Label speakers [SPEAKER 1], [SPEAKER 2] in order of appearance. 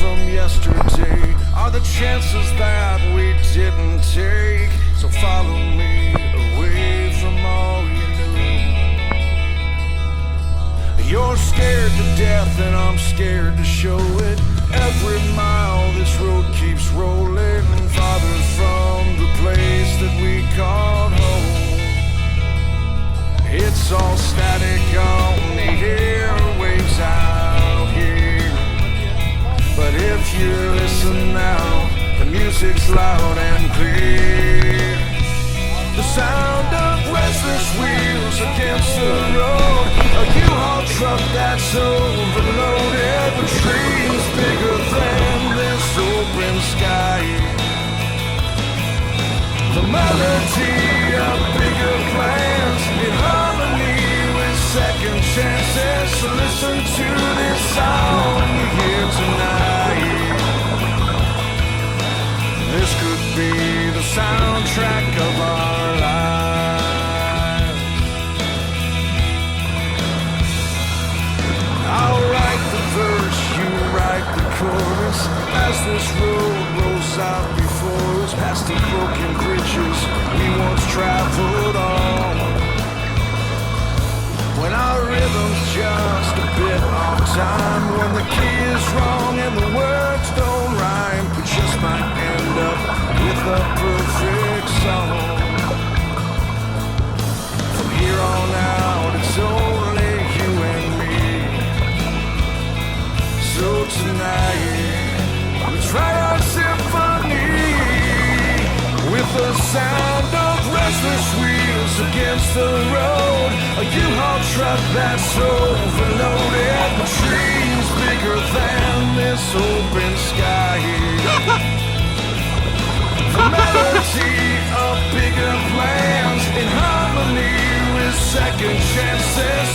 [SPEAKER 1] from yesterday are the chances that we didn't take. So follow me away from all you knew. You're scared to death and I'm scared to show it. Every mile this road keeps rolling farther from the place that we called home. It's all static on the airwaves out here. But if you listen now, the music's loud and clear. The sound of restless wheels against the road. A U-Haul truck that's overloaded with trees bigger than this open sky. The melody of bigger plans in harmony with second chances. So listen to this song you hear tonight. This could be the soundtrack of our lives. I'll write the verse, you write the chorus. As this road rolls out before us, past the broken bridges we once traveled on. When our rhythm's just a bit off time, when the key is wrong and the words don't rhyme, we just might end up with a perfect song. From here on out, it's only you and me. So tonight, let's write our symphony with the sound of restless wheels against the road. A U-Haul truck that's overloaded with trees bigger than this open sky. The melody of bigger plans in harmony with second chances.